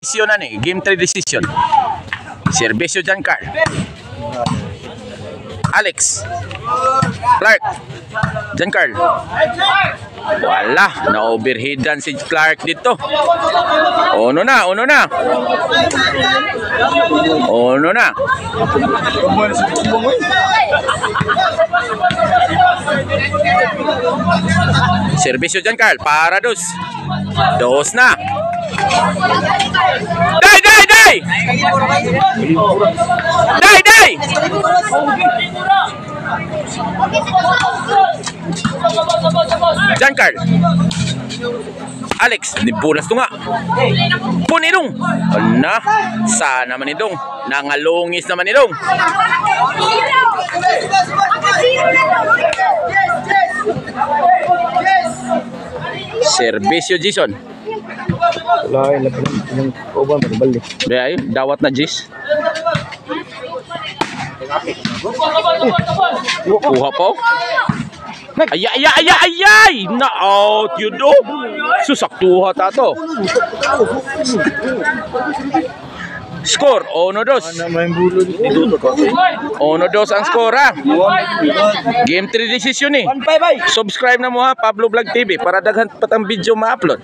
Decision na ni, game 3 decision. Servisyo dyan, Carl. Alex. Clark. Dyan, Carl. Wala, na-overheadan si Clark dito. Uno na. Servisyo dyan, Carl. Para dos. Dos na. Day! Dyan, Carl. Alex, nibulas to nga. Punidong. Ala, sana manidong. Nangalungis naman nidong. Servisyo Jason. Wala, yung uban magbalik. Dahil dawat na Jis. Kuha po. Ay! Na out yun do. Susaktuha tato. Score 1-2. 1-2 ang score ha. Game 3 decision eh. Subscribe na mo ha, Pablo Vlog TV, para daghan patang video ma-upload.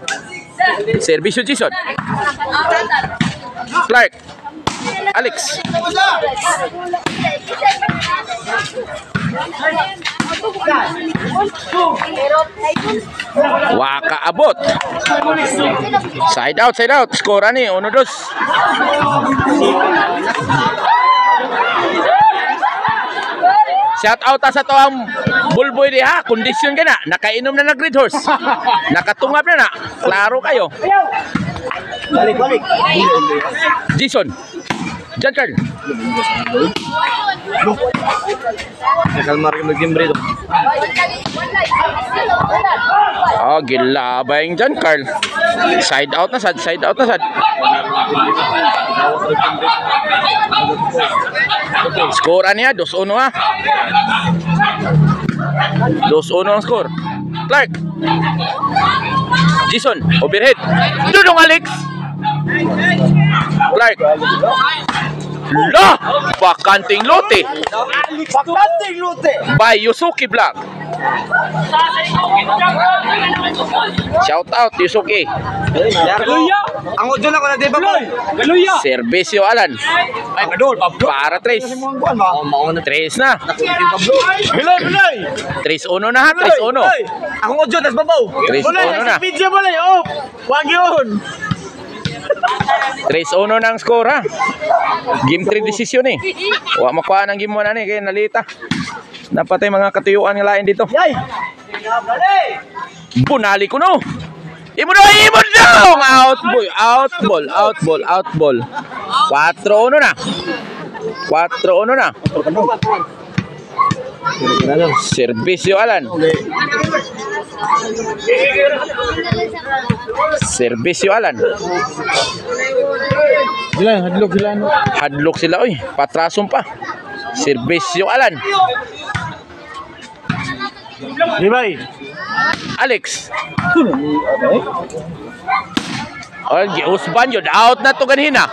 Servisyo Jason. Clark. Alex. Waka abot. Side out. Score ni 1-2. Shout out sa to ang Bulboy di ha. Kondisyon ka na. Nakainom na Red Horse. Nakatungap na. Klaro kayo. Balik. Jason. Diyan, Carl. Kalmar yung mag-game bredo. Oh, gilabay dyan, Carl. Side out na sad. Score niya, 2-1 ha. 2-1 ang score. Clark. Jason, overhead. Dudong Alex. Clark. La! Bakanting lote. By Yusuki Vlog. Shout out Yusuki. Ang audio na ko na di ba po? Servisyo Alan. Ay, kadol, Pablo. Para 3. 3 na. 3-1 na ha. 3-1. Ang audio nas babaw. 3-1 na. Video mo lang. Oh, wag yun. 3-1 na ang score ha. Game 3 decision eh. Wa makuha ng game 1 na kaya nalita. Napatay mga katuyuan ng lain dito. Bunali ko no. Imo daw. Out ball. 4-1 na. 4-1 na. Servisyo Alan. Hadlock sila oy. Patrason pa. Servisyo Alan. Libay. Alex. Oh, giusban yun. Out na to ganhina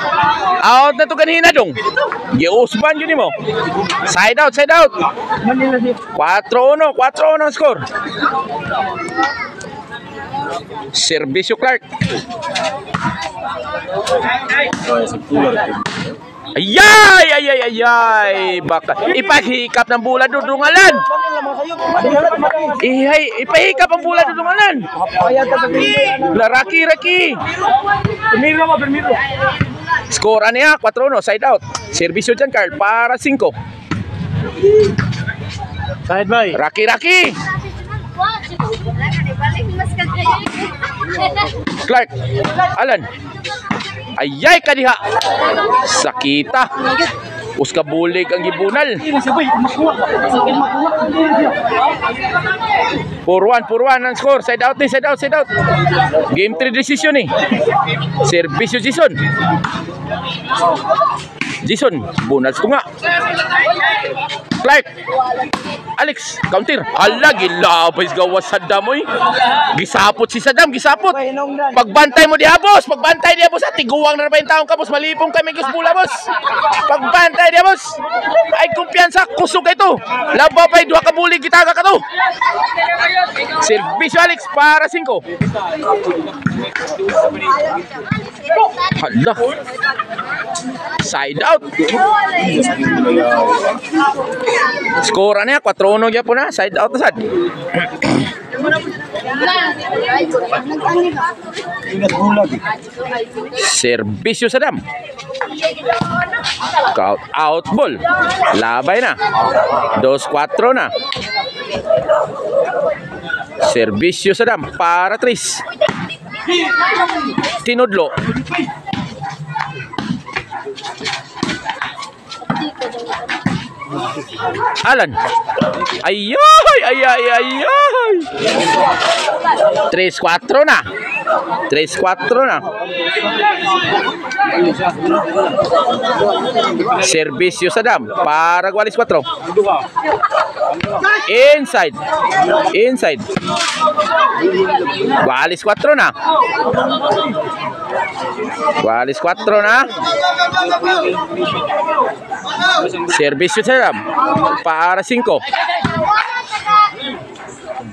dong. Giusban yun mo. Side out. 4-1 ang score. Servisyo Clark. Ayay! Baka ipahikap ng bola dudungalan. Ipahikap ang bola dudungalan. Raki. Permiro. Score niya 4-1, side out. Servisyo dyan, Carl, para 5. Side by. Raki. Clark. Alan. Ayay kadiha. Sakita. Uska bulig ang gibunal. 4-1 ang score. Side out. Game 3 decision eh. Servisyo Jason, bunal tunga. Clark. Alex, counter. Hala, gilabay gawas Saddam oy. Gisapot si Saddam, gisapot. Pagbantay mo diha, boss. Pagbantay diha, boss. Tiguwang na ba yung taong ka, boss? Malipong kami kusbula, boss. Pagbantay diha, boss. Ay kumpiyansa, kusog ito. Labaw pa, duha ka bulig, gitaga ka to. Servisyo Alex para 5. Hala. Side out. Skora niya 4-1 gyapon na, side out na sad. Servisyo Saddam. Out ball. Labay na. 2-4 na. Servisyo Saddam para 3. Tinudlo. Alan. Ayay, ayay, ayay. 3-4 na. 3-4 na. Servisyo Saddam para Gualis 4. Inside. Inside. Gualis 4 na. Gualis 4 na. Servisyo Saddam para 5.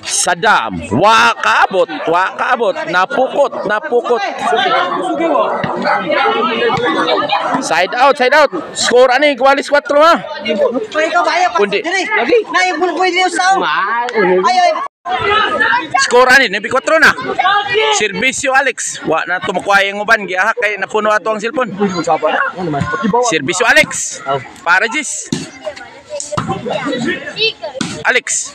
Saddam, wakaabot, napukot. Side out. Score ani, Gualis 4 ha. Kundi. Lagi. Score ani, nabi 4 na. Servisyo Alex, wa na tumakuha yung uban, giahak kay napuno ato ang cellphone. Servisyo Alex, para Jis. Alex.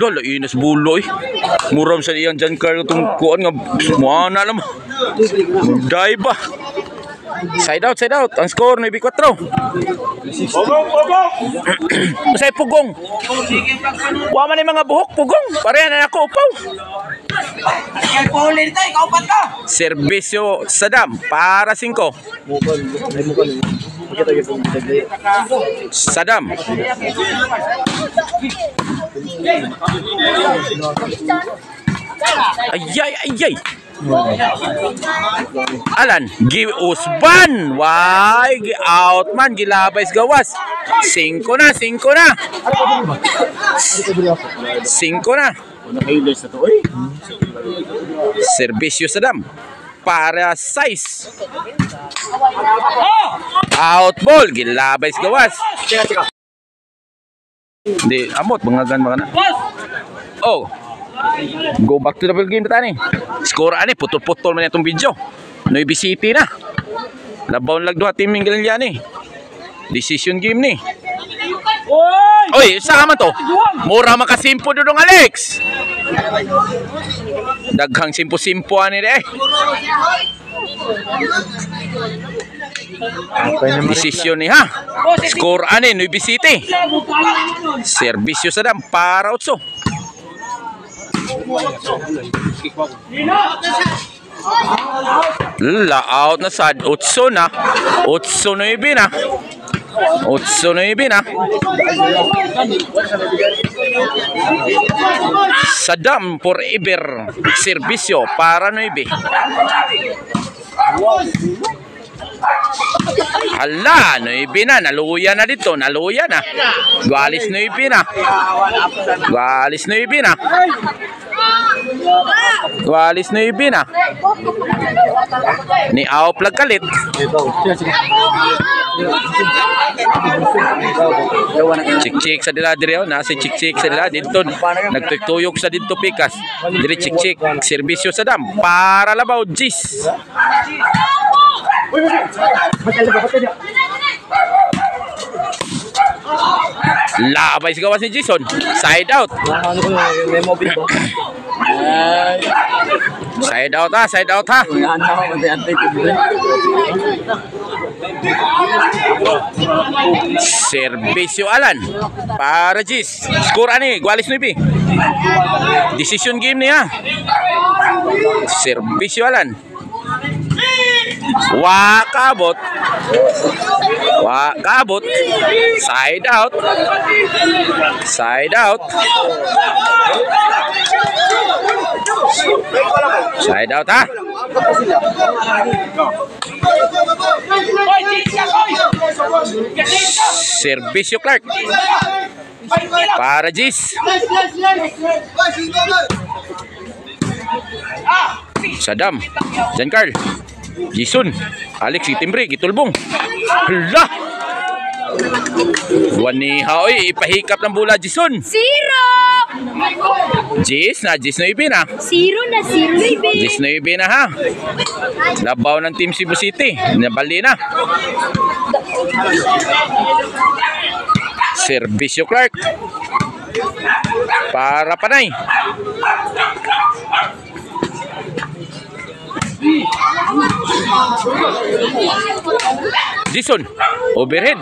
Dolo inas buloy. Muram sa iyang Jan Carlo tong kuan nga muana alam. Dai ba. Side out. Ang score na 4. Masay pugong. Wa man mga buhok pugong. Pareha na ako upaw. Servisyo Saddam para 5. Saddam. Ayay. Alan, give usban. Why? Out man, gilabay gawas. 5 na. 5 na. Servisyo Saddam para 6. Out ball, gilabay gawas. Hindi, amot, mga na. Oh, go back to the game na tani. Score ani, putol-putol man itong video. Nueva City na. Labaw lag duha team Minggalan yan eh. Decision game ni. Oy, sama to. Mura makasimpo dudong Alex. Daghang simpo-simpo ani eh. Decision ni ha. Score ani, Nueva City. Servisyo Saddam para 8. Out na sad. 8 na. 8-9 na. 8-9 na. Saddam forever. Servisyo para 9. Hala, 9 na. Naluya na dito. Naluya na. Gualis 9 na. Gualis 9 na. Gualis 9 na. Ni Ao plagkalit. Chik-chik sa dila diri. Nasa chik-chik sa dila dito. Nagtuyok sa dito pikas. Diri chik-chik. Servisyo Saddam para labaw. Jis. Labay si gawas ni Jason. Side out. Side out ha. Servisyo Alan para Jis. Score ani, Gualis 9. Decision game niya. Servisyo Alan. Wakabot. Wakabot. Side out. Side out. Side out ha. Servisyo Clark. Para Jis. Sadam. Jan Carl. Jason. Alex Itimbre. Gitulbong. Hala. Waniha. Oy, ipahikap ng bola Jason. Zero! Jis na. Jis na na. Zero na, zero na, Jis na na ha. Labaw ng Team Cebu City. Nabali na. Servisyo Clark. Para Panay. Jason. Overhead.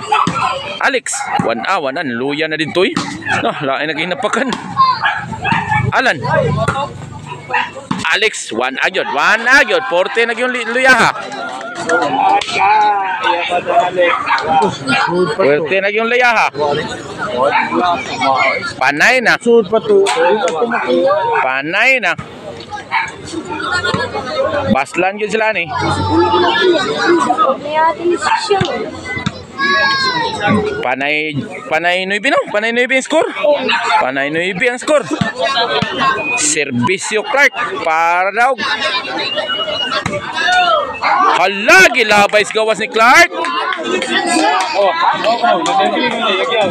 Alex. 1-1. Luya na din to eh. Lain na ginapakan. Alan. Alex. 1-1. 1-1. 40 na yung luya ha. Pwerte na yung luya ha. Panay na. Panay na. Baslan yun sila ni. Panay 9 no? Panay 9 ang score. Panay 9 ang score. Servisyo Clark para daw. Hala, gilabay gawas ni Clark.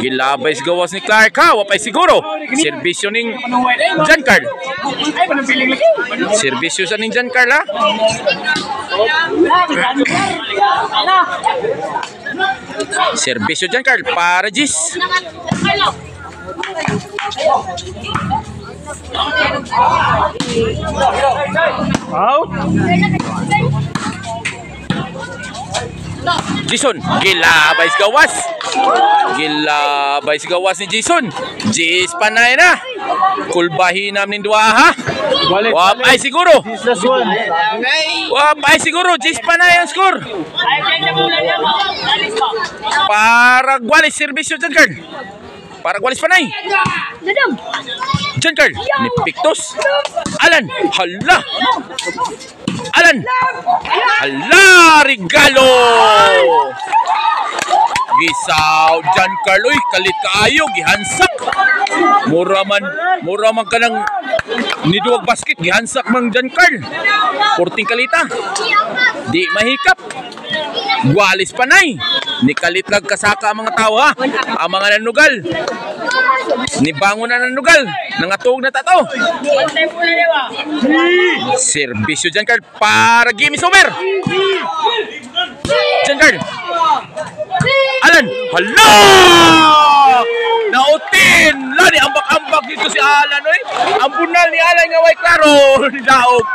Gilabay gawas ni Clark ha. Wapay siguro. Servisyo ning Jan Carl. Servisyo sa ning Jan Carl ha. Servisyo Jan Carl para Jis. Out. Jason, gilabay gawas. Gilabay gawas ni Jason. Jis Panay na. Kulbahin namin dua ha. Wapay siguro. Wapay siguro. Jis Panay ang score. Para Gualis, servisyo Jan Carl. Para Gualis Panay. Jan Carl. Ni Pictus. Alan. Hala. Alan. Hala. Regalo. Gisaw Jan Carl. Uy, kalit kaayo. Gihansak. Mura man ka ng niduwag basket. Gihansak mang Jan Carl. 14 kalita. Di mahikap. Gualis Panay. Ni kalit lang kasaka ang mga tao ha. Ang mga nanugal. Ni bangon na nanugal. Nangatog na tato. Servisyo Jan Carl para Gimme Somer. Jan Carl. Alan. Hala! Nautin! Lani, ambak-ambak dito si Alan. Oy. Ang bunal ni Alan nga way klaro. Daog.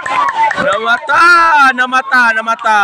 Namata.